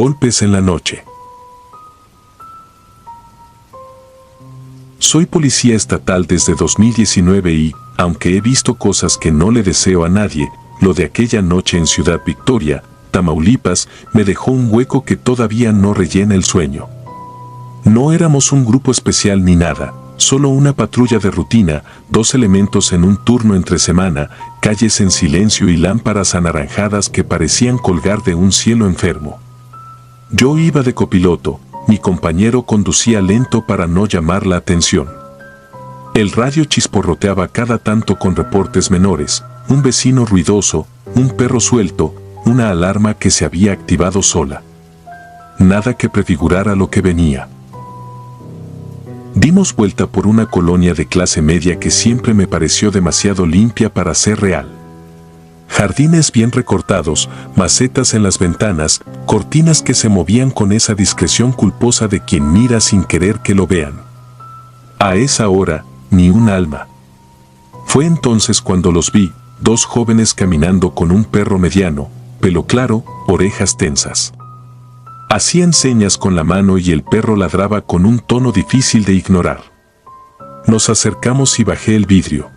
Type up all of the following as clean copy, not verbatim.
Golpes en la noche. Soy policía estatal desde 2019 y, aunque he visto cosas que no le deseo a nadie, lo de aquella noche en Ciudad Victoria, Tamaulipas, me dejó un hueco que todavía no rellena el sueño. No éramos un grupo especial ni nada, solo una patrulla de rutina, 2 elementos en un turno entre semana, calles en silencio y lámparas anaranjadas que parecían colgar de un cielo enfermo. Yo iba de copiloto, mi compañero conducía lento para no llamar la atención. El radio chisporroteaba cada tanto con reportes menores, un vecino ruidoso, un perro suelto, una alarma que se había activado sola. Nada que prefigurara lo que venía. Dimos vuelta por una colonia de clase media que siempre me pareció demasiado limpia para ser real. Jardines bien recortados, macetas en las ventanas, cortinas que se movían con esa discreción culposa de quien mira sin querer que lo vean. A esa hora, ni un alma. Fue entonces cuando los vi, 2 jóvenes caminando con un perro mediano, pelo claro, orejas tensas. Hacían señas con la mano y el perro ladraba con un tono difícil de ignorar. Nos acercamos y bajé el vidrio.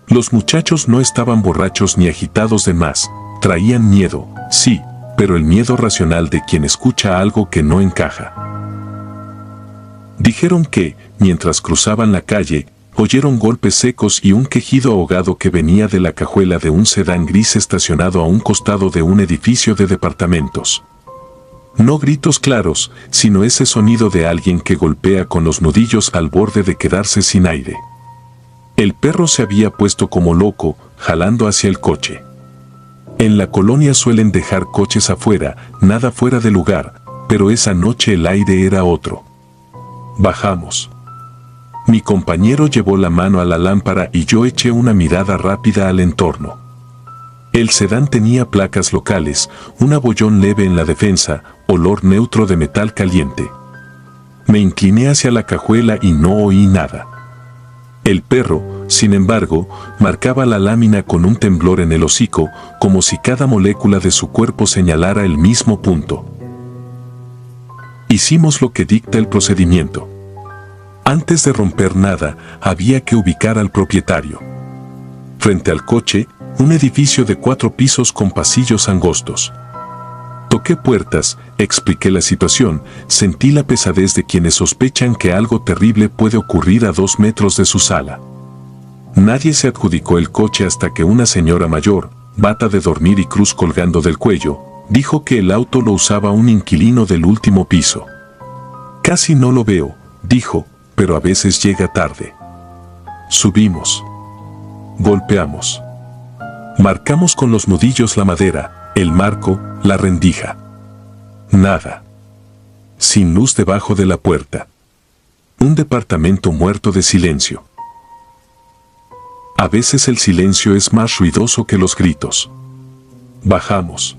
Los muchachos no estaban borrachos ni agitados de más, traían miedo, sí, pero el miedo racional de quien escucha algo que no encaja. Dijeron que, mientras cruzaban la calle, oyeron golpes secos y un quejido ahogado que venía de la cajuela de un sedán gris estacionado a un costado de un edificio de departamentos. No gritos claros, sino ese sonido de alguien que golpea con los nudillos al borde de quedarse sin aire. El perro se había puesto como loco, jalando hacia el coche. En la colonia suelen dejar coches afuera, nada fuera de lugar, pero esa noche el aire era otro. Bajamos. Mi compañero llevó la mano a la lámpara y yo eché una mirada rápida al entorno. El sedán tenía placas locales, un abollón leve en la defensa, olor neutro de metal caliente. Me incliné hacia la cajuela y no oí nada. El perro, sin embargo, marcaba la lámina con un temblor en el hocico, como si cada molécula de su cuerpo señalara el mismo punto. Hicimos lo que dicta el procedimiento. Antes de romper nada, había que ubicar al propietario. Frente al coche, un edificio de 4 pisos con pasillos angostos. Toqué puertas, expliqué la situación, sentí la pesadez de quienes sospechan que algo terrible puede ocurrir a 2 metros de su sala. Nadie se adjudicó el coche hasta que una señora mayor, bata de dormir y cruz colgando del cuello, dijo que el auto lo usaba un inquilino del último piso. Casi no lo veo, dijo, pero a veces llega tarde. Subimos. Golpeamos. Marcamos con los nudillos la madera, el marco, la rendija. Nada. Sin luz debajo de la puerta. Un departamento muerto de silencio. A veces el silencio es más ruidoso que los gritos. Bajamos.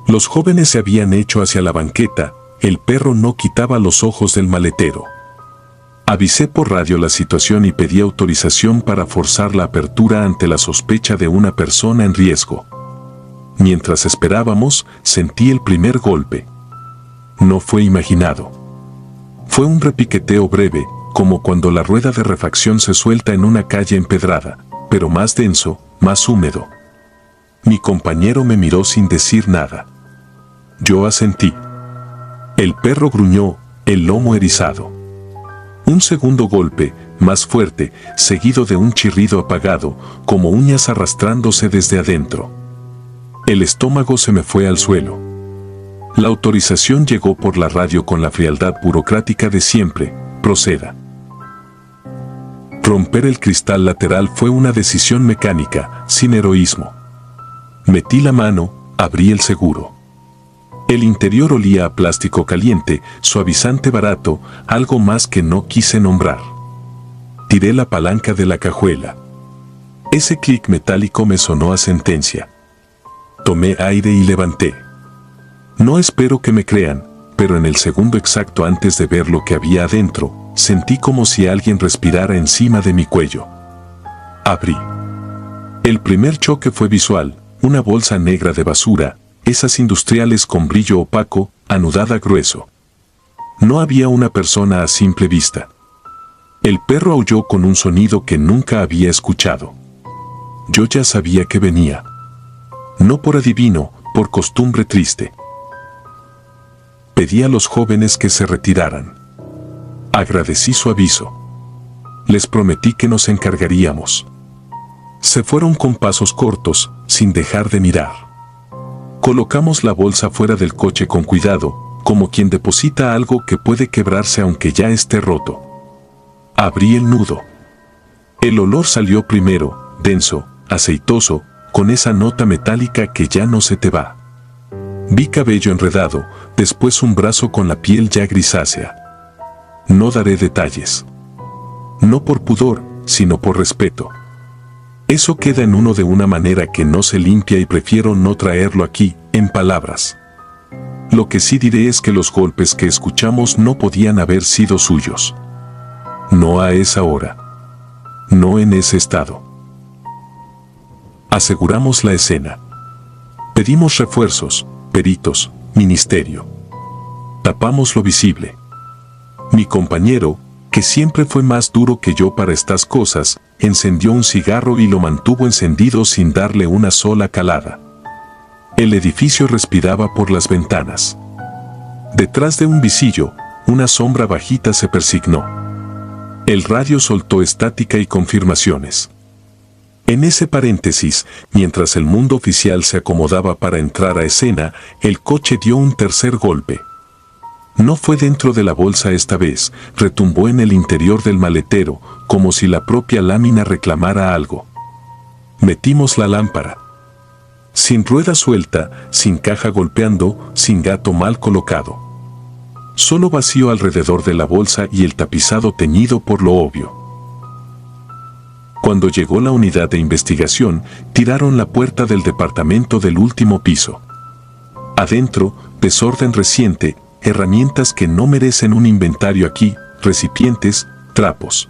Los jóvenes se habían hecho hacia la banqueta, el perro no quitaba los ojos del maletero. Avisé por radio la situación y pedí autorización para forzar la apertura ante la sospecha de una persona en riesgo. Mientras esperábamos, sentí el primer golpe. No fue imaginado. Fue un repiqueteo breve, como cuando la rueda de refacción se suelta en una calle empedrada, pero más denso, más húmedo. Mi compañero me miró sin decir nada. Yo asentí. El perro gruñó, el lomo erizado. Un segundo golpe, más fuerte, seguido de un chirrido apagado, como uñas arrastrándose desde adentro. El estómago se me fue al suelo. La autorización llegó por la radio con la frialdad burocrática de siempre, proceda. Romper el cristal lateral fue una decisión mecánica, sin heroísmo. Metí la mano, abrí el seguro. El interior olía a plástico caliente, suavizante barato, algo más que no quise nombrar. Tiré la palanca de la cajuela. Ese clic metálico me sonó a sentencia. Tomé aire y levanté. No espero que me crean, pero en el segundo exacto antes de ver lo que había adentro, sentí como si alguien respirara encima de mi cuello. Abrí. El primer choque fue visual, una bolsa negra de basura, esas industriales con brillo opaco, anudada grueso. No había una persona a simple vista. El perro aulló con un sonido que nunca había escuchado. Yo ya sabía que venía. No por adivino, por costumbre triste. Pedí a los jóvenes que se retiraran. Agradecí su aviso. Les prometí que nos encargaríamos. Se fueron con pasos cortos, sin dejar de mirar. Colocamos la bolsa fuera del coche con cuidado, como quien deposita algo que puede quebrarse aunque ya esté roto. Abrí el nudo. El olor salió primero, denso, aceitoso, con esa nota metálica que ya no se te va. Vi cabello enredado, después un brazo con la piel ya grisácea. No daré detalles. No por pudor, sino por respeto. Eso queda en uno de una manera que no se limpia y prefiero no traerlo aquí, en palabras. Lo que sí diré es que los golpes que escuchamos no podían haber sido suyos. No a esa hora. No en ese estado. Aseguramos la escena. Pedimos refuerzos, peritos, ministerio. Tapamos lo visible. Mi compañero, que siempre fue más duro que yo para estas cosas, encendió un cigarro y lo mantuvo encendido sin darle una sola calada. El edificio respiraba por las ventanas. Detrás de un visillo, una sombra bajita se persignó. El radio soltó estática y confirmaciones. En ese paréntesis, mientras el mundo oficial se acomodaba para entrar a escena, el coche dio un tercer golpe. No fue dentro de la bolsa esta vez, retumbó en el interior del maletero, como si la propia lámina reclamara algo. Metimos la lámpara. Sin rueda suelta, sin caja golpeando, sin gato mal colocado. Solo vacío alrededor de la bolsa y el tapizado teñido por lo obvio. Cuando llegó la unidad de investigación, tiraron la puerta del departamento del último piso. Adentro, desorden reciente, herramientas que no merecen un inventario aquí, recipientes, trapos.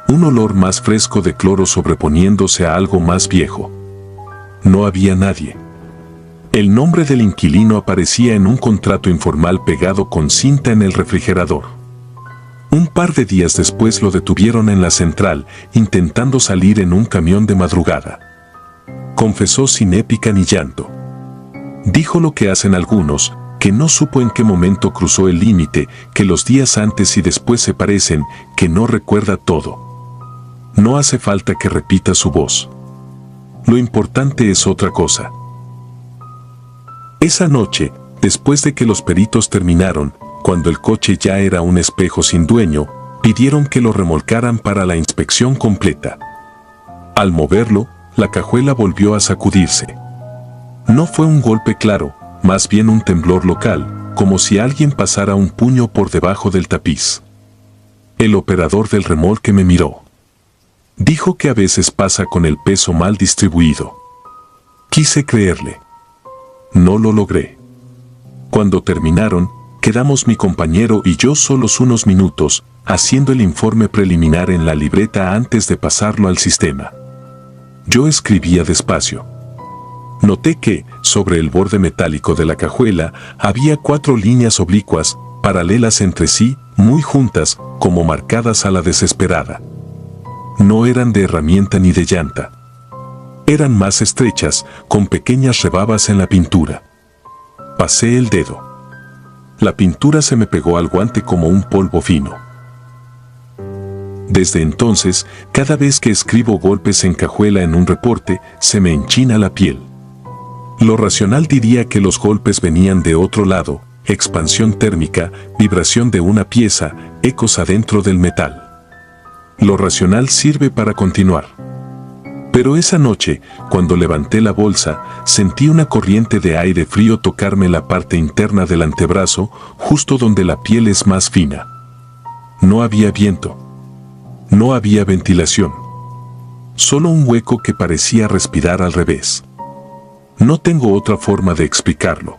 Un olor más fresco de cloro sobreponiéndose a algo más viejo. No había nadie. El nombre del inquilino aparecía en un contrato informal pegado con cinta en el refrigerador. Un par de días después lo detuvieron en la central, intentando salir en un camión de madrugada. Confesó sin épica ni llanto. Dijo lo que hacen algunos, que no supo en qué momento cruzó el límite, que los días antes y después se parecen, que no recuerda todo. No hace falta que repita su voz. Lo importante es otra cosa. Esa noche, después de que los peritos terminaron, cuando el coche ya era un espejo sin dueño, pidieron que lo remolcaran para la inspección completa. Al moverlo, la cajuela volvió a sacudirse. No fue un golpe claro, más bien un temblor local, como si alguien pasara un puño por debajo del tapiz. El operador del remolque me miró. Dijo que a veces pasa con el peso mal distribuido. Quise creerle. No lo logré. Cuando terminaron, quedamos mi compañero y yo solos unos minutos, haciendo el informe preliminar en la libreta antes de pasarlo al sistema. Yo escribía despacio. Noté que, sobre el borde metálico de la cajuela, había 4 líneas oblicuas, paralelas entre sí, muy juntas, como marcadas a la desesperada. No eran de herramienta ni de llanta. Eran más estrechas, con pequeñas rebabas en la pintura. Pasé el dedo. La pintura se me pegó al guante como un polvo fino. Desde entonces, cada vez que escribo golpes en cajuela en un reporte, se me enchina la piel. Lo racional diría que los golpes venían de otro lado, expansión térmica, vibración de una pieza, ecos adentro del metal. Lo racional sirve para continuar. Pero esa noche, cuando levanté la bolsa, sentí una corriente de aire frío tocarme la parte interna del antebrazo, justo donde la piel es más fina. No había viento. No había ventilación. Solo un hueco que parecía respirar al revés. No tengo otra forma de explicarlo.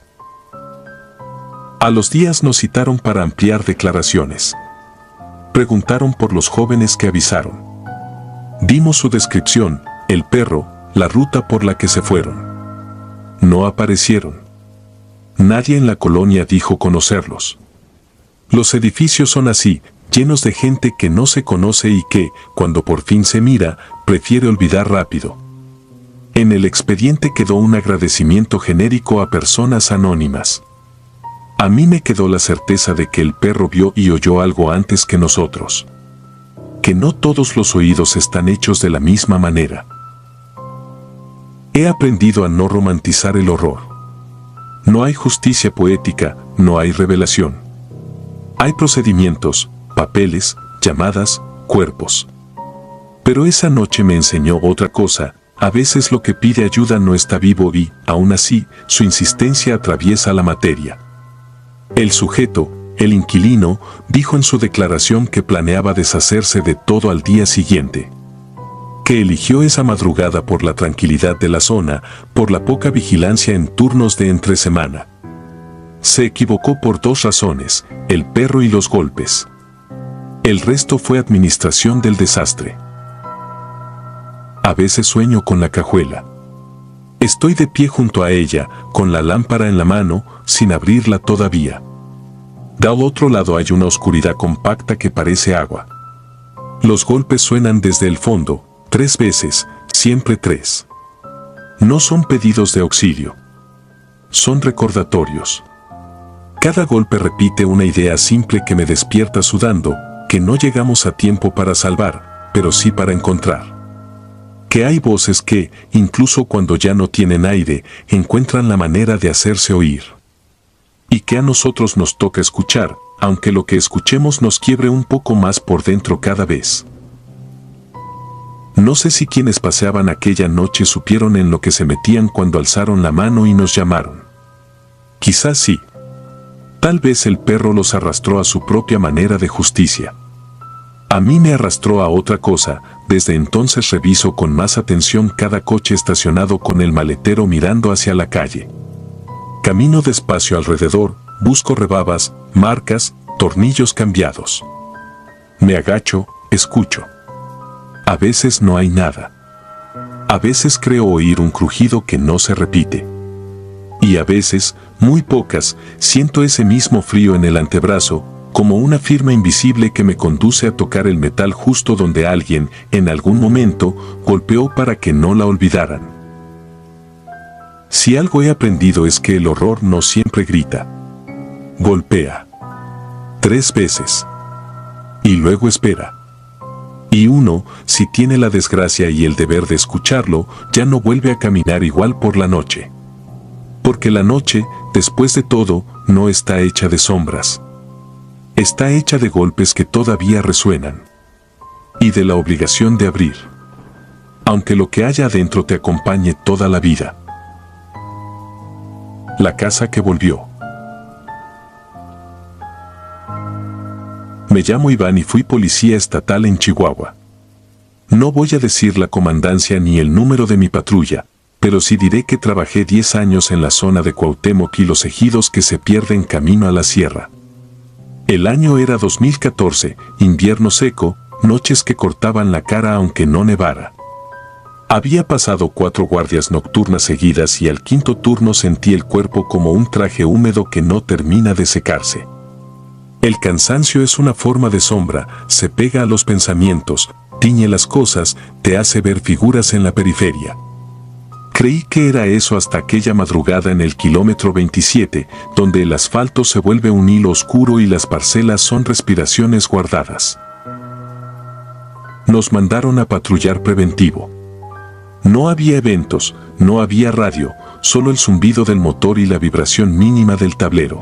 A los días nos citaron para ampliar declaraciones. Preguntaron por los jóvenes que avisaron. Dimos su descripción, el perro, la ruta por la que se fueron. No aparecieron. Nadie en la colonia dijo conocerlos. Los edificios son así, llenos de gente que no se conoce y que, cuando por fin se mira, prefiere olvidar rápido. En el expediente quedó un agradecimiento genérico a personas anónimas. A mí me quedó la certeza de que el perro vio y oyó algo antes que nosotros. Que no todos los oídos están hechos de la misma manera. He aprendido a no romantizar el horror. No hay justicia poética, no hay revelación. Hay procedimientos, papeles, llamadas, cuerpos. Pero esa noche me enseñó otra cosa. A veces lo que pide ayuda no está vivo y, aún así, su insistencia atraviesa la materia. El sujeto, el inquilino, dijo en su declaración que planeaba deshacerse de todo al día siguiente. Que eligió esa madrugada por la tranquilidad de la zona, por la poca vigilancia en turnos de entre semana. Se equivocó por dos razones, el perro y los golpes. El resto fue administración del desastre. A veces sueño con la cajuela. Estoy de pie junto a ella, con la lámpara en la mano, sin abrirla todavía. Del otro lado hay una oscuridad compacta que parece agua. Los golpes suenan desde el fondo, 3 veces, siempre 3. No son pedidos de auxilio. Son recordatorios. Cada golpe repite una idea simple que me despierta sudando, que no llegamos a tiempo para salvar, pero sí para encontrar. Que hay voces que, incluso cuando ya no tienen aire, encuentran la manera de hacerse oír. Y que a nosotros nos toca escuchar, aunque lo que escuchemos nos quiebre un poco más por dentro cada vez. No sé si quienes paseaban aquella noche supieron en lo que se metían cuando alzaron la mano y nos llamaron. Quizás sí. Tal vez el perro los arrastró a su propia manera de justicia. A mí me arrastró a otra cosa. Desde entonces reviso con más atención cada coche estacionado con el maletero mirando hacia la calle. Camino despacio alrededor, busco rebabas, marcas, tornillos cambiados. Me agacho, escucho. A veces no hay nada. A veces creo oír un crujido que no se repite. Y a veces, muy pocas, siento ese mismo frío en el antebrazo, como una firma invisible que me conduce a tocar el metal justo donde alguien, en algún momento, golpeó para que no la olvidaran. Si algo he aprendido es que el horror no siempre grita. Golpea. 3 veces. Y luego espera. Y uno, si tiene la desgracia y el deber de escucharlo, ya no vuelve a caminar igual por la noche. Porque la noche, después de todo, no está hecha de sombras. Está hecha de golpes que todavía resuenan. Y de la obligación de abrir. Aunque lo que haya adentro te acompañe toda la vida. La casa que volvió. Me llamo Iván y fui policía estatal en Chihuahua. No voy a decir la comandancia ni el número de mi patrulla, pero sí diré que trabajé 10 años en la zona de Cuauhtémoc y los ejidos que se pierden camino a la sierra. El año era 2014, invierno seco, noches que cortaban la cara aunque no nevara. Había pasado 4 guardias nocturnas seguidas y al quinto turno sentí el cuerpo como un traje húmedo que no termina de secarse. El cansancio es una forma de sombra, se pega a los pensamientos, tiñe las cosas, te hace ver figuras en la periferia. Creí que era eso hasta aquella madrugada en el kilómetro 27, donde el asfalto se vuelve un hilo oscuro y las parcelas son respiraciones guardadas. Nos mandaron a patrullar preventivo. No había eventos, no había radio, solo el zumbido del motor y la vibración mínima del tablero.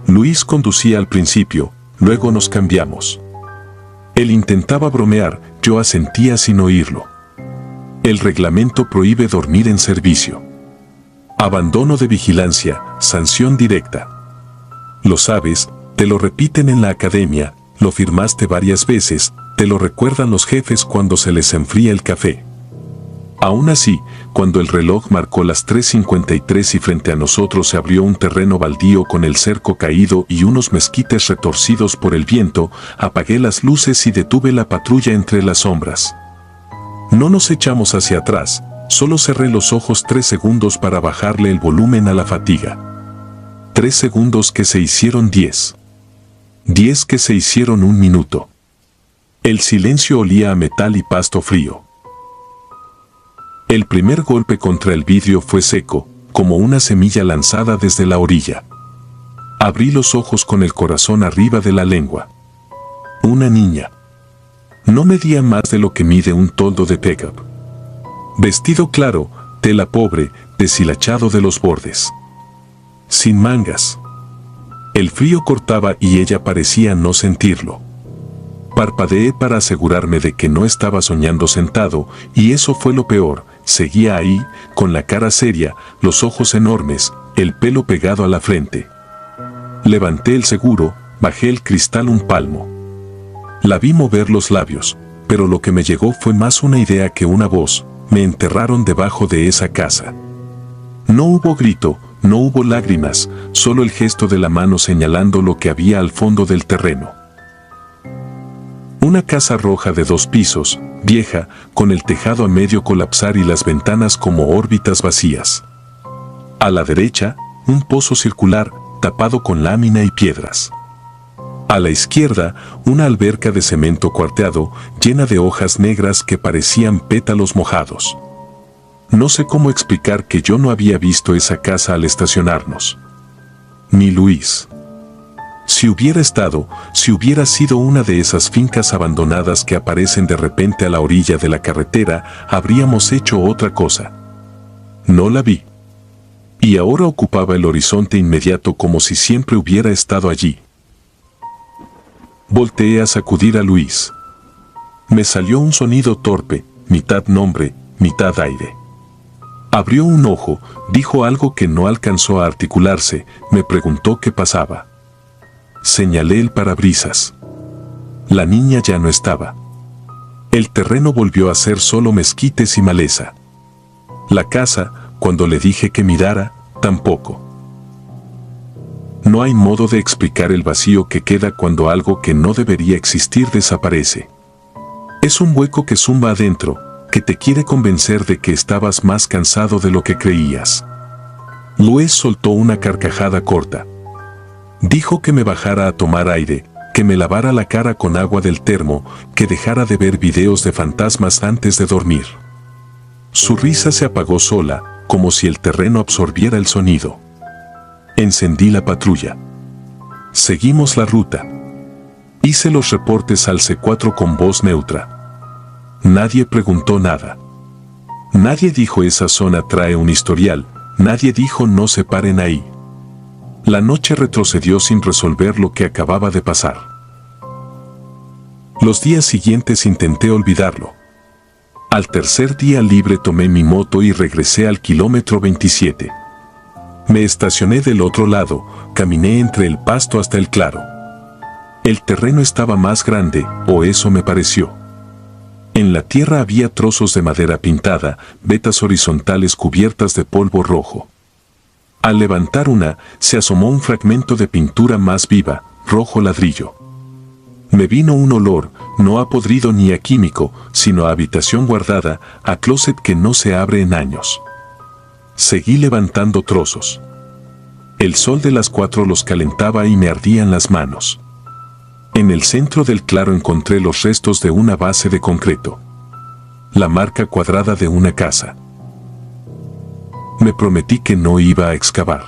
Luis conducía al principio, luego nos cambiamos. Él intentaba bromear, yo asentía sin oírlo. El reglamento prohíbe dormir en servicio. Abandono de vigilancia, sanción directa. Lo sabes, te lo repiten en la academia, lo firmaste varias veces, te lo recuerdan los jefes cuando se les enfría el café. Aún así, cuando el reloj marcó las 3:53 y frente a nosotros se abrió un terreno baldío con el cerco caído y unos mezquites retorcidos por el viento, apagué las luces y detuve la patrulla entre las sombras. No nos echamos hacia atrás, solo cerré los ojos 3 segundos para bajarle el volumen a la fatiga. 3 segundos que se hicieron 10. 10 que se hicieron 1 minuto. El silencio olía a metal y pasto frío. El primer golpe contra el vidrio fue seco, como una semilla lanzada desde la orilla. Abrí los ojos con el corazón arriba de la lengua. Una niña. No medía más de lo que mide un toldo de pickup. Vestido claro, tela pobre, deshilachado de los bordes. Sin mangas. El frío cortaba y ella parecía no sentirlo. Parpadeé para asegurarme de que no estaba soñando sentado, y eso fue lo peor. Seguía ahí, con la cara seria, los ojos enormes, el pelo pegado a la frente. Levanté el seguro, bajé el cristal un palmo. La vi mover los labios, pero lo que me llegó fue más una idea que una voz. Me enterraron debajo de esa casa. No hubo grito, no hubo lágrimas, solo el gesto de la mano señalando lo que había al fondo del terreno. Una casa roja de 2 pisos, vieja, con el tejado a medio colapsar y las ventanas como órbitas vacías. A la derecha, un pozo circular, tapado con lámina y piedras. A la izquierda, una alberca de cemento cuarteado, llena de hojas negras que parecían pétalos mojados. No sé cómo explicar que yo no había visto esa casa al estacionarnos. Ni Luis. Si hubiera estado, si hubiera sido una de esas fincas abandonadas que aparecen de repente a la orilla de la carretera, habríamos hecho otra cosa. No la vi. Y ahora ocupaba el horizonte inmediato como si siempre hubiera estado allí. Volteé a sacudir a Luis. Me salió un sonido torpe, mitad nombre, mitad aire. Abrió un ojo, dijo algo que no alcanzó a articularse, me preguntó qué pasaba. Señalé el parabrisas. La niña ya no estaba. El terreno volvió a ser solo mezquites y maleza. La casa, cuando le dije que mirara, tampoco. No hay modo de explicar el vacío que queda cuando algo que no debería existir desaparece. Es un hueco que zumba adentro, que te quiere convencer de que estabas más cansado de lo que creías. Luis soltó una carcajada corta. Dijo que me bajara a tomar aire, que me lavara la cara con agua del termo, que dejara de ver videos de fantasmas antes de dormir. Su risa se apagó sola, como si el terreno absorbiera el sonido. Encendí la patrulla. Seguimos la ruta. Hice los reportes al C4 con voz neutra. Nadie preguntó nada. Nadie dijo esa zona trae un historial, nadie dijo no se paren ahí. La noche retrocedió sin resolver lo que acababa de pasar. Los días siguientes intenté olvidarlo. Al tercer día libre tomé mi moto y regresé al kilómetro 27. Me estacioné del otro lado, caminé entre el pasto hasta el claro. El terreno estaba más grande, o eso me pareció. En la tierra había trozos de madera pintada, vetas horizontales cubiertas de polvo rojo. Al levantar una, se asomó un fragmento de pintura más viva, rojo ladrillo. Me vino un olor, no a podrido ni a químico, sino a habitación guardada, a closet que no se abre en años. Seguí levantando trozos. El sol de las 4 los calentaba y me ardían las manos. En el centro del claro encontré los restos de una base de concreto. La marca cuadrada de una casa. Me prometí que no iba a excavar.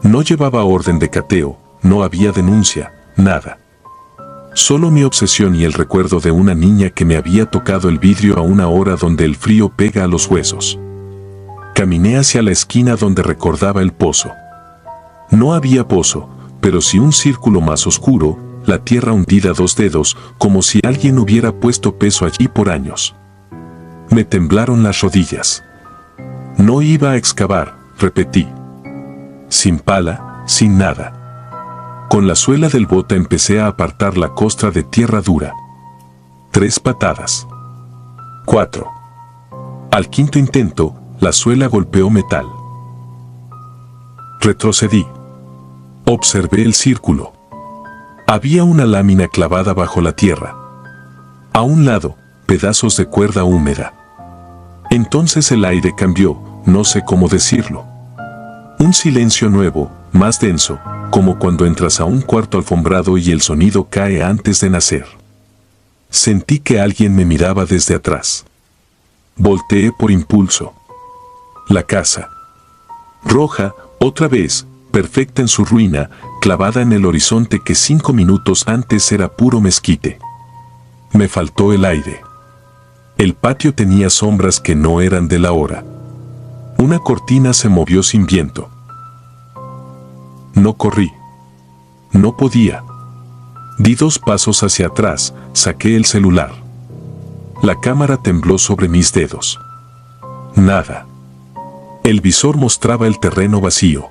No llevaba orden de cateo, no había denuncia, nada. Solo mi obsesión y el recuerdo de una niña que me había tocado el vidrio a una hora donde el frío pega a los huesos. Caminé hacia la esquina donde recordaba el pozo. No había pozo, pero sí un círculo más oscuro, la tierra hundida a 2 dedos, como si alguien hubiera puesto peso allí por años. Me temblaron las rodillas. No iba a excavar, repetí. Sin pala, sin nada. Con la suela del bota empecé a apartar la costra de tierra dura. 3 patadas. 4. Al quinto intento, la suela golpeó metal. Retrocedí. Observé el círculo. Había una lámina clavada bajo la tierra. A un lado, pedazos de cuerda húmeda. Entonces el aire cambió, no sé cómo decirlo. Un silencio nuevo, más denso, como cuando entras a un cuarto alfombrado y el sonido cae antes de nacer. Sentí que alguien me miraba desde atrás. Volteé por impulso. La casa. Roja, otra vez, perfecta en su ruina, clavada en el horizonte que 5 minutos antes era puro mezquite. Me faltó el aire. El patio tenía sombras que no eran de la hora. Una cortina se movió sin viento. No corrí. No podía. Di 2 pasos hacia atrás, saqué el celular. La cámara tembló sobre mis dedos. Nada. El visor mostraba el terreno vacío.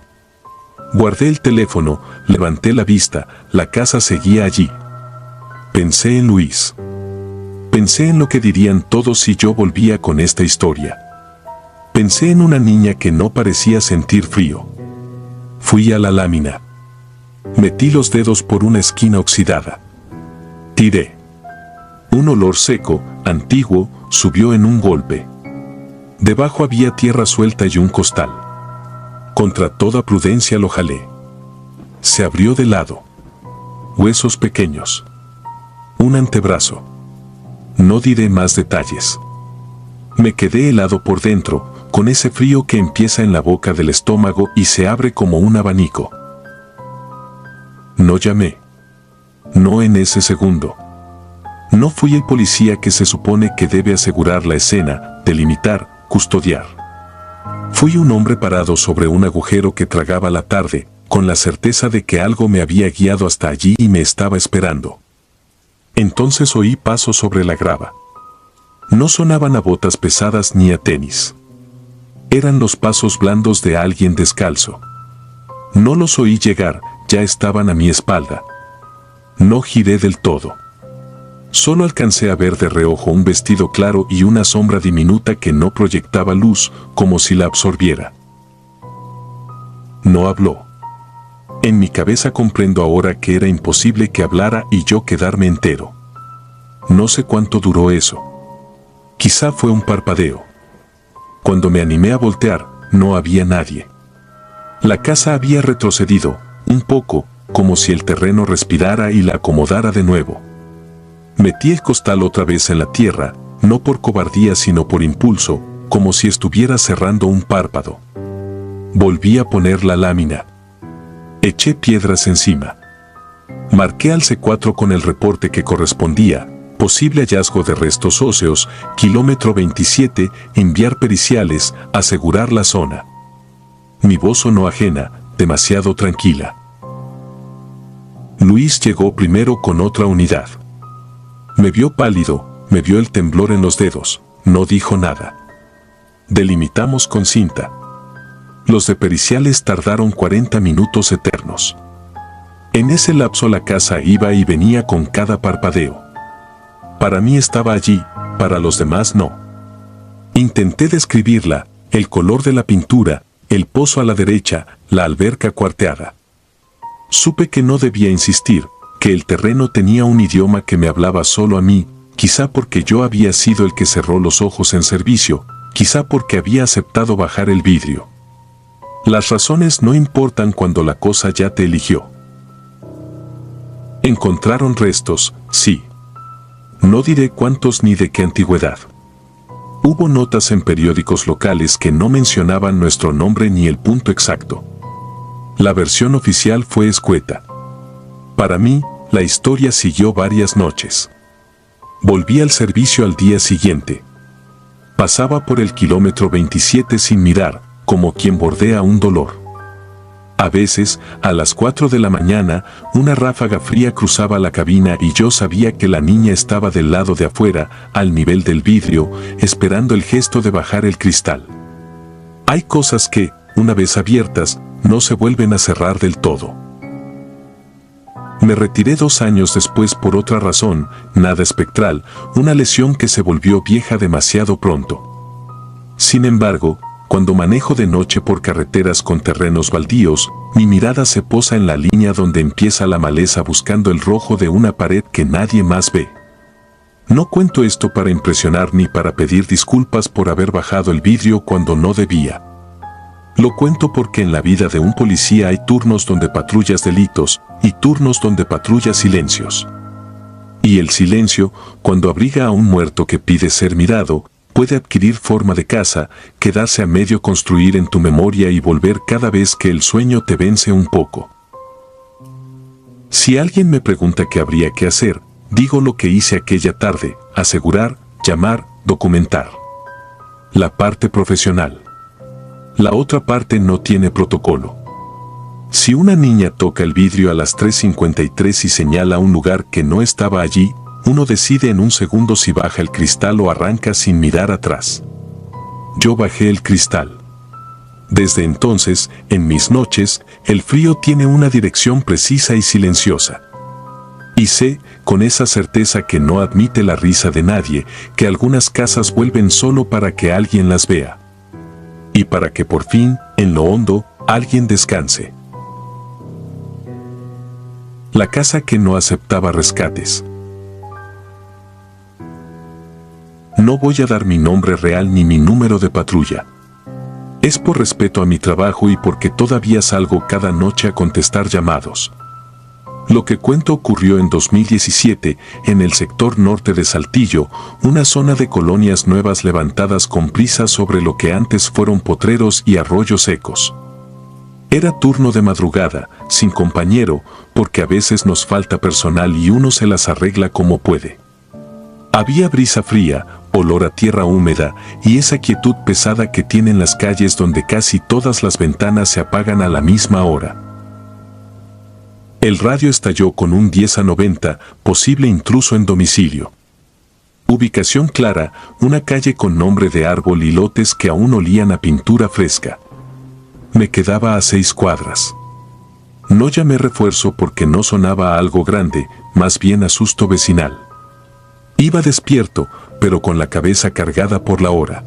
Guardé el teléfono, levanté la vista, la casa seguía allí. Pensé en Luis. Pensé en lo que dirían todos si yo volvía con esta historia. Pensé en una niña que no parecía sentir frío. Fui a la lámina. Metí los dedos por una esquina oxidada. Tiré. Un olor seco, antiguo, subió en un golpe. Debajo había tierra suelta y un costal. Contra toda prudencia lo jalé. Se abrió de lado. Huesos pequeños. Un antebrazo. No diré más detalles. Me quedé helado por dentro, con ese frío que empieza en la boca del estómago y se abre como un abanico. No llamé. No en ese segundo. No fui el policía que se supone que debe asegurar la escena, delimitar, custodiar. Fui un hombre parado sobre un agujero que tragaba la tarde, con la certeza de que algo me había guiado hasta allí y me estaba esperando. Entonces oí pasos sobre la grava. No sonaban a botas pesadas ni a tenis. Eran los pasos blandos de alguien descalzo. No los oí llegar, ya estaban a mi espalda. No giré del todo. Solo alcancé a ver de reojo un vestido claro y una sombra diminuta que no proyectaba luz, como si la absorbiera. No habló. En mi cabeza comprendo ahora que era imposible que hablara y yo quedarme entero. No sé cuánto duró eso. Quizá fue un parpadeo. Cuando me animé a voltear, no había nadie. La casa había retrocedido, un poco, como si el terreno respirara y la acomodara de nuevo. Metí el costal otra vez en la tierra, no por cobardía sino por impulso, como si estuviera cerrando un párpado. Volví a poner la lámina. Eché piedras encima. Marqué al C4 con el reporte que correspondía, posible hallazgo de restos óseos, kilómetro 27, enviar periciales, asegurar la zona. Mi voz sonó ajena, demasiado tranquila. Luis llegó primero con otra unidad. Me vio pálido, me vio el temblor en los dedos, no dijo nada. Delimitamos con cinta. Los de periciales tardaron 40 minutos eternos. En ese lapso la casa iba y venía con cada parpadeo. Para mí estaba allí, para los demás no. Intenté describirla, el color de la pintura, el pozo a la derecha, la alberca cuarteada. Supe que no debía insistir, que el terreno tenía un idioma que me hablaba solo a mí, quizá porque yo había sido el que cerró los ojos en servicio, quizá porque había aceptado bajar el vidrio. Las razones no importan cuando la cosa ya te eligió. Encontraron restos, sí. No diré cuántos ni de qué antigüedad. Hubo notas en periódicos locales que no mencionaban nuestro nombre ni el punto exacto. La versión oficial fue escueta. Para mí, la historia siguió varias noches. Volví al servicio al día siguiente. Pasaba por el kilómetro 27 sin mirar, como quien bordea un dolor. A veces, a las 4 de la mañana, una ráfaga fría cruzaba la cabina y yo sabía que la niña estaba del lado de afuera, al nivel del vidrio, esperando el gesto de bajar el cristal. Hay cosas que, una vez abiertas, no se vuelven a cerrar del todo. Me retiré 2 años después por otra razón, nada espectral, una lesión que se volvió vieja demasiado pronto. Sin embargo, cuando manejo de noche por carreteras con terrenos baldíos, mi mirada se posa en la línea donde empieza la maleza buscando el rojo de una pared que nadie más ve. No cuento esto para impresionar ni para pedir disculpas por haber bajado el vidrio cuando no debía. Lo cuento porque en la vida de un policía hay turnos donde patrullas delitos y turnos donde patrullas silencios. Y el silencio, cuando abriga a un muerto que pide ser mirado, puede adquirir forma de casa, quedarse a medio construir en tu memoria y volver cada vez que el sueño te vence un poco. Si alguien me pregunta qué habría que hacer, digo lo que hice aquella tarde: asegurar, llamar, documentar. La parte profesional. La otra parte no tiene protocolo. Si una niña toca el vidrio a las 3:53 y señala un lugar que no estaba allí, uno decide en un segundo si baja el cristal o arranca sin mirar atrás. Yo bajé el cristal. Desde entonces, en mis noches, el frío tiene una dirección precisa y silenciosa. Y sé, con esa certeza que no admite la risa de nadie, que algunas casas vuelven solo para que alguien las vea. Y para que por fin, en lo hondo, alguien descanse. La casa que no aceptaba rescates. No voy a dar mi nombre real ni mi número de patrulla. Es por respeto a mi trabajo y porque todavía salgo cada noche a contestar llamados. Lo que cuento ocurrió en 2017, en el sector norte de Saltillo, una zona de colonias nuevas levantadas con prisa sobre lo que antes fueron potreros y arroyos secos. Era turno de madrugada, sin compañero, porque a veces nos falta personal y uno se las arregla como puede. Había brisa fría, olor a tierra húmeda y esa quietud pesada que tienen las calles donde casi todas las ventanas se apagan a la misma hora. El radio estalló con un 10 a 90, posible intruso en domicilio. Ubicación clara, una calle con nombre de árbol y lotes que aún olían a pintura fresca. Me quedaba a 6 cuadras. No llamé refuerzo porque no sonaba a algo grande, más bien a susto vecinal. Iba despierto, pero con la cabeza cargada por la hora.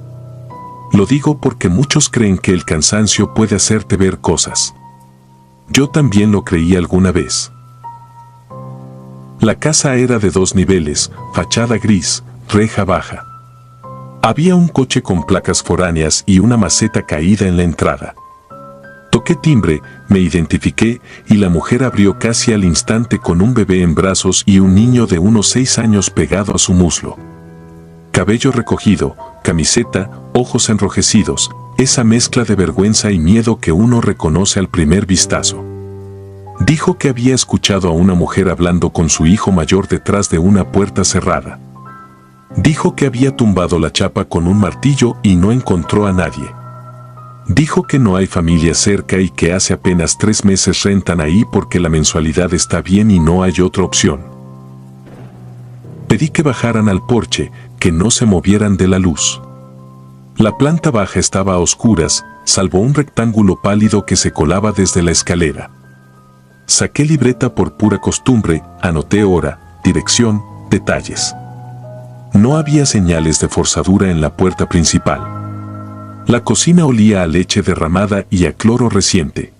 Lo digo porque muchos creen que el cansancio puede hacerte ver cosas. Yo también lo creí alguna vez. La casa era de 2 niveles, fachada gris, reja baja. Había un coche con placas foráneas y una maceta caída en la entrada. Toqué timbre, me identifiqué y la mujer abrió casi al instante con un bebé en brazos y un niño de unos 6 años pegado a su muslo. Cabello recogido, camiseta, ojos enrojecidos, esa mezcla de vergüenza y miedo que uno reconoce al primer vistazo. Dijo que había escuchado a una mujer hablando con su hijo mayor detrás de una puerta cerrada. Dijo que había tumbado la chapa con un martillo y no encontró a nadie. Dijo que no hay familia cerca y que hace apenas 3 meses rentan ahí porque la mensualidad está bien y no hay otra opción. Pedí que bajaran al porche, que no se movieran de la luz. La planta baja estaba a oscuras, salvo un rectángulo pálido que se colaba desde la escalera. Saqué libreta por pura costumbre, anoté hora, dirección, detalles. No había señales de forzadura en la puerta principal. La cocina olía a leche derramada y a cloro reciente.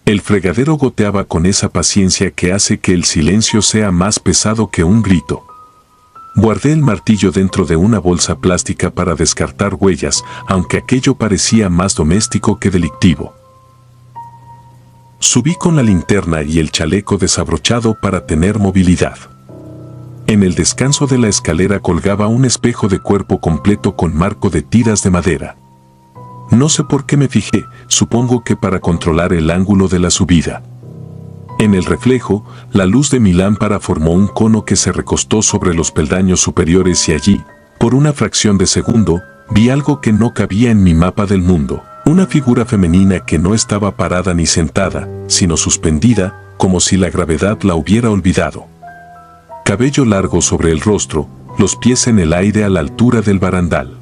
El fregadero goteaba con esa paciencia que hace que el silencio sea más pesado que un grito. Guardé el martillo dentro de una bolsa plástica para descartar huellas, aunque aquello parecía más doméstico que delictivo. Subí con la linterna y el chaleco desabrochado para tener movilidad. En el descanso de la escalera colgaba un espejo de cuerpo completo con marco de tiras de madera. No sé por qué me fijé, supongo que para controlar el ángulo de la subida. En el reflejo, la luz de mi lámpara formó un cono que se recostó sobre los peldaños superiores y allí, por una fracción de segundo, vi algo que no cabía en mi mapa del mundo. Una figura femenina que no estaba parada ni sentada, sino suspendida, como si la gravedad la hubiera olvidado. Cabello largo sobre el rostro, los pies en el aire a la altura del barandal.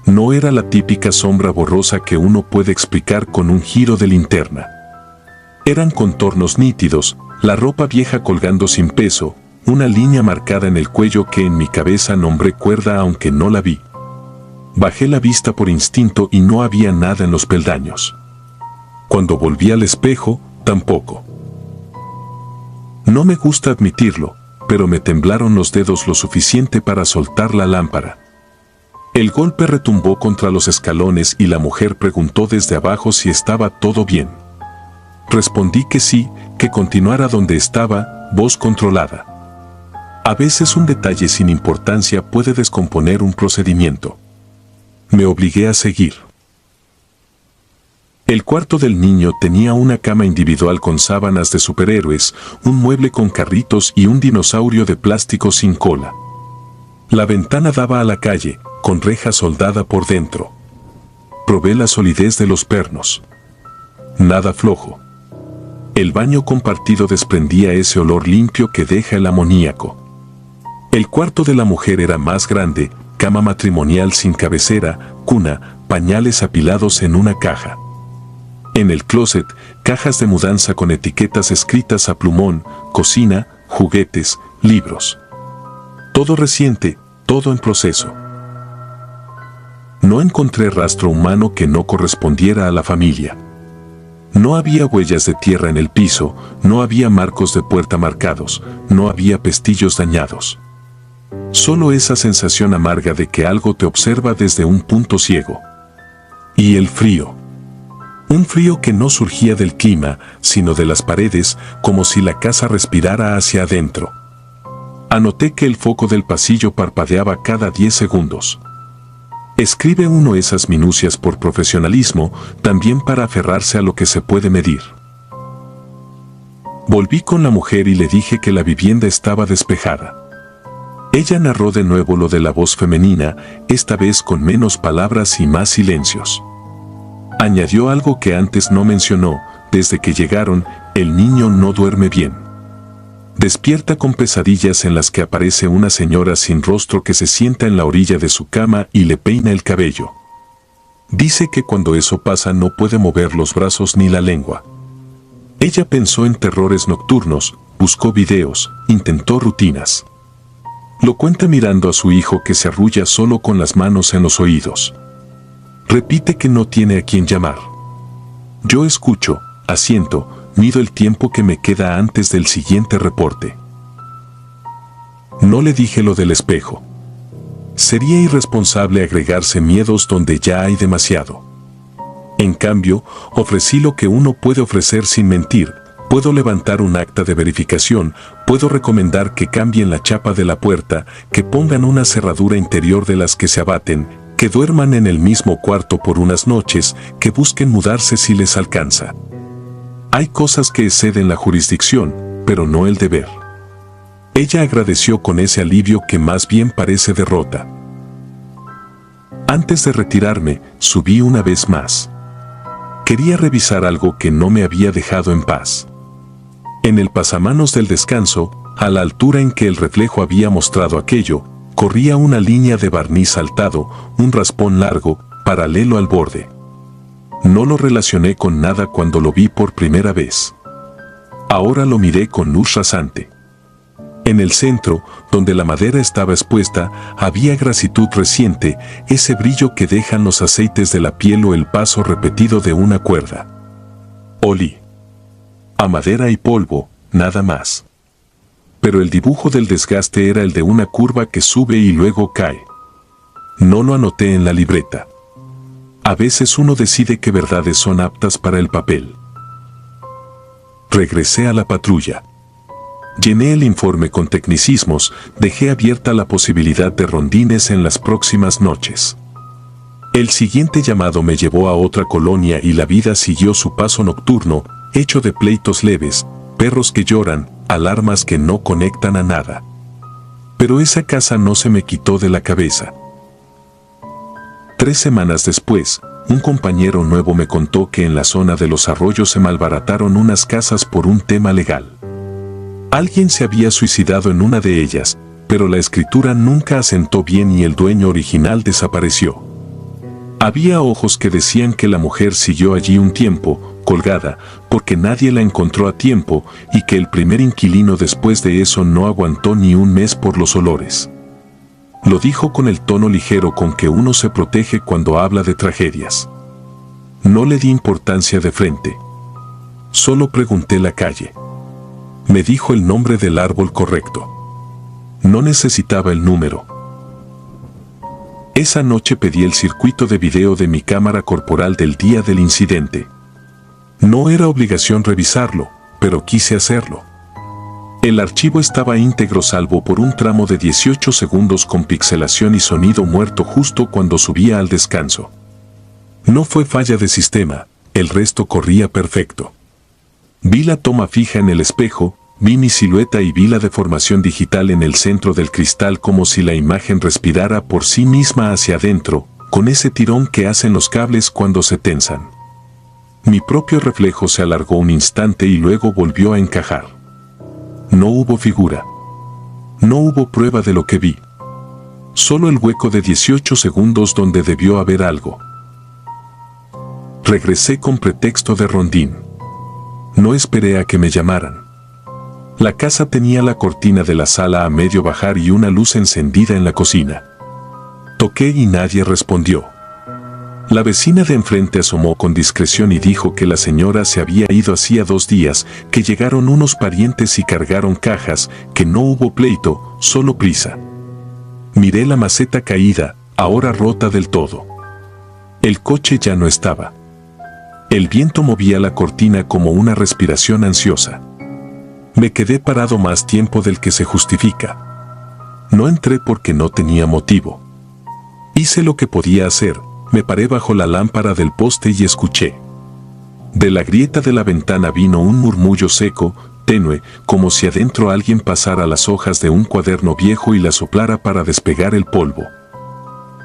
No era la típica sombra borrosa que uno puede explicar con un giro de linterna. Eran contornos nítidos, la ropa vieja colgando sin peso, una línea marcada en el cuello que en mi cabeza nombré cuerda aunque no la vi. Bajé la vista por instinto y no había nada en los peldaños. Cuando volví al espejo, tampoco. No me gusta admitirlo, pero me temblaron los dedos lo suficiente para soltar la lámpara. El golpe retumbó contra los escalones y la mujer preguntó desde abajo si estaba todo bien. Respondí que sí, que continuara donde estaba, voz controlada. A veces un detalle sin importancia puede descomponer un procedimiento. Me obligué a seguir. El cuarto del niño tenía una cama individual con sábanas de superhéroes, un mueble con carritos y un dinosaurio de plástico sin cola. La ventana daba a la calle, con reja soldada por dentro. Probé la solidez de los pernos. Nada flojo. El baño compartido desprendía ese olor limpio que deja el amoníaco. El cuarto de la mujer era más grande, cama matrimonial sin cabecera, cuna, pañales apilados en una caja. En el closet, cajas de mudanza con etiquetas escritas a plumón, cocina, juguetes, libros. Todo reciente, todo en proceso. No encontré rastro humano que no correspondiera a la familia. No había huellas de tierra en el piso, no había marcos de puerta marcados, no había pestillos dañados. Solo esa sensación amarga de que algo te observa desde un punto ciego. Y el frío. Un frío que no surgía del clima, sino de las paredes, como si la casa respirara hacia adentro. Anoté que el foco del pasillo parpadeaba cada 10 segundos. Escribe uno esas minucias por profesionalismo, también para aferrarse a lo que se puede medir. Volví con la mujer y le dije que la vivienda estaba despejada. Ella narró de nuevo lo de la voz femenina, esta vez con menos palabras y más silencios. Añadió algo que antes no mencionó: desde que llegaron, el niño no duerme bien. Despierta con pesadillas en las que aparece una señora sin rostro que se sienta en la orilla de su cama y le peina el cabello. Dice que cuando eso pasa no puede mover los brazos ni la lengua. Ella pensó en terrores nocturnos, buscó videos, intentó rutinas. Lo cuenta mirando a su hijo que se arrulla solo con las manos en los oídos. Repite que no tiene a quién llamar. Yo escucho, asiento, mido el tiempo que me queda antes del siguiente reporte. No le dije lo del espejo. Sería irresponsable agregarse miedos donde ya hay demasiado. En cambio, ofrecí lo que uno puede ofrecer sin mentir. Puedo levantar un acta de verificación, puedo recomendar que cambien la chapa de la puerta, que pongan una cerradura interior de las que se abaten, que duerman en el mismo cuarto por unas noches, que busquen mudarse si les alcanza. Hay cosas que exceden la jurisdicción, pero no el deber. Ella agradeció con ese alivio que más bien parece derrota. Antes de retirarme, subí una vez más. Quería revisar algo que no me había dejado en paz. En el pasamanos del descanso, a la altura en que el reflejo había mostrado aquello, corría una línea de barniz saltado, un raspón largo, paralelo al borde. No lo relacioné con nada cuando lo vi por primera vez. Ahora lo miré con luz rasante. En el centro, donde la madera estaba expuesta, había grasitud reciente, ese brillo que dejan los aceites de la piel o el paso repetido de una cuerda. Olí a madera y polvo, nada más. Pero el dibujo del desgaste era el de una curva que sube y luego cae. No lo anoté en la libreta. A veces uno decide qué verdades son aptas para el papel. Regresé a la patrulla. Llené el informe con tecnicismos, dejé abierta la posibilidad de rondines en las próximas noches. El siguiente llamado me llevó a otra colonia y la vida siguió su paso nocturno, hecho de pleitos leves, perros que lloran, alarmas que no conectan a nada. Pero esa casa no se me quitó de la cabeza. 3 semanas después, un compañero nuevo me contó que en la zona de los arroyos se malbarataron unas casas por un tema legal. Alguien se había suicidado en una de ellas, pero la escritura nunca asentó bien y el dueño original desapareció. Había ojos que decían que la mujer siguió allí un tiempo, colgada, porque nadie la encontró a tiempo, y que el primer inquilino después de eso no aguantó ni un mes por los olores. Lo dijo con el tono ligero con que uno se protege cuando habla de tragedias. No le di importancia de frente. Solo pregunté la calle. Me dijo el nombre del árbol correcto. No necesitaba el número. Esa noche pedí el circuito de video de mi cámara corporal del día del incidente. No era obligación revisarlo, pero quise hacerlo. El archivo estaba íntegro salvo por un tramo de 18 segundos con pixelación y sonido muerto justo cuando subía al descanso. No fue falla de sistema, el resto corría perfecto. Vi la toma fija en el espejo, vi mi silueta y vi la deformación digital en el centro del cristal como si la imagen respirara por sí misma hacia adentro, con ese tirón que hacen los cables cuando se tensan. Mi propio reflejo se alargó un instante y luego volvió a encajar. No hubo figura. No hubo prueba de lo que vi. Solo el hueco de 18 segundos donde debió haber algo. Regresé con pretexto de rondín. No esperé a que me llamaran. La casa tenía la cortina de la sala a medio bajar y una luz encendida en la cocina. Toqué y nadie respondió. La vecina de enfrente asomó con discreción y dijo que la señora se había ido hacía 2 días, que llegaron unos parientes y cargaron cajas, que no hubo pleito, solo prisa. Miré la maceta caída, ahora rota del todo. El coche ya no estaba. El viento movía la cortina como una respiración ansiosa. Me quedé parado más tiempo del que se justifica. No entré porque no tenía motivo. Hice lo que podía hacer, me paré bajo la lámpara del poste y escuché. De la grieta de la ventana vino un murmullo seco, tenue, como si adentro alguien pasara las hojas de un cuaderno viejo y las soplara para despegar el polvo.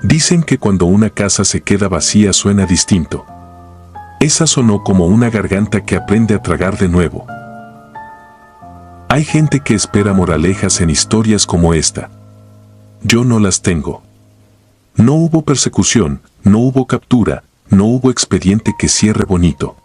Dicen que cuando una casa se queda vacía suena distinto. Esa sonó como una garganta que aprende a tragar de nuevo. Hay gente que espera moralejas en historias como esta. Yo no las tengo. No hubo persecución, no hubo captura, no hubo expediente que cierre bonito.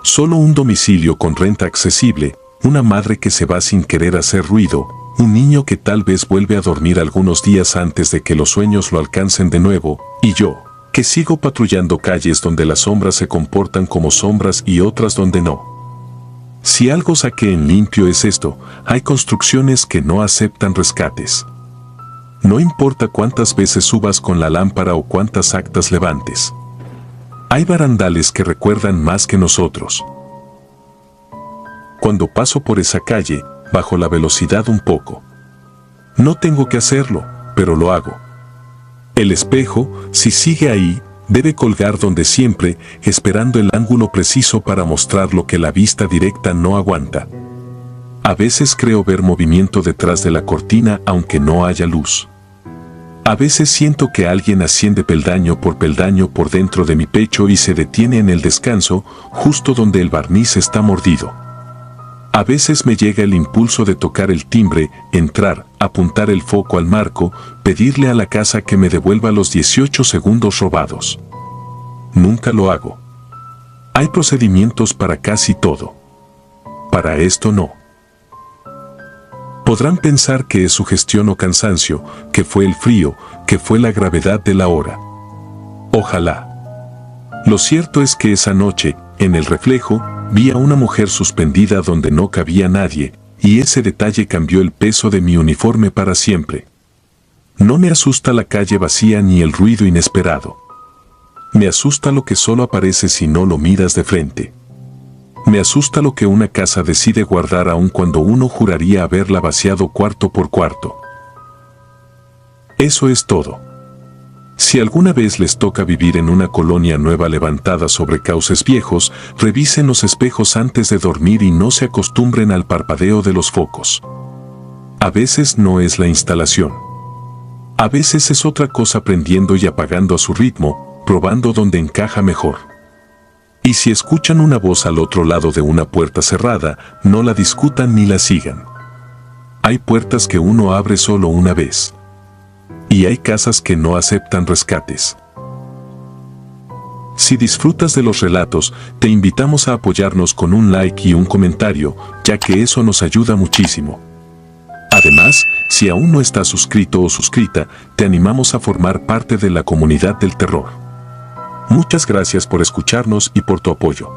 Solo un domicilio con renta accesible, una madre que se va sin querer hacer ruido, un niño que tal vez vuelve a dormir algunos días antes de que los sueños lo alcancen de nuevo, y yo, que sigo patrullando calles donde las sombras se comportan como sombras y otras donde no. Si algo saqué en limpio es esto, hay construcciones que no aceptan rescates. No importa cuántas veces subas con la lámpara o cuántas actas levantes. Hay barandales que recuerdan más que nosotros. Cuando paso por esa calle, bajo la velocidad un poco. No tengo que hacerlo, pero lo hago. El espejo, si sigue ahí, debe colgar donde siempre, esperando el ángulo preciso para mostrar lo que la vista directa no aguanta. A veces creo ver movimiento detrás de la cortina aunque no haya luz. A veces siento que alguien asciende peldaño por dentro de mi pecho y se detiene en el descanso, justo donde el barniz está mordido. A veces me llega el impulso de tocar el timbre, entrar, apuntar el foco al marco, pedirle a la casa que me devuelva los 18 segundos robados. Nunca lo hago. Hay procedimientos para casi todo. Para esto no. Podrán pensar que es sugestión o cansancio, que fue el frío, que fue la gravedad de la hora. Ojalá. Lo cierto es que esa noche, en el reflejo, vi a una mujer suspendida donde no cabía nadie, y ese detalle cambió el peso de mi uniforme para siempre. No me asusta la calle vacía ni el ruido inesperado. Me asusta lo que solo aparece si no lo miras de frente. Me asusta lo que una casa decide guardar aun cuando uno juraría haberla vaciado cuarto por cuarto. Eso es todo. Si alguna vez les toca vivir en una colonia nueva levantada sobre cauces viejos, revisen los espejos antes de dormir y no se acostumbren al parpadeo de los focos. A veces no es la instalación. A veces es otra cosa prendiendo y apagando a su ritmo, probando donde encaja mejor. Y si escuchan una voz al otro lado de una puerta cerrada, no la discutan ni la sigan. Hay puertas que uno abre solo una vez. Y hay casas que no aceptan rescates. Si disfrutas de los relatos, te invitamos a apoyarnos con un like y un comentario, ya que eso nos ayuda muchísimo. Además, si aún no estás suscrito o suscrita, te animamos a formar parte de la comunidad del terror. Muchas gracias por escucharnos y por tu apoyo.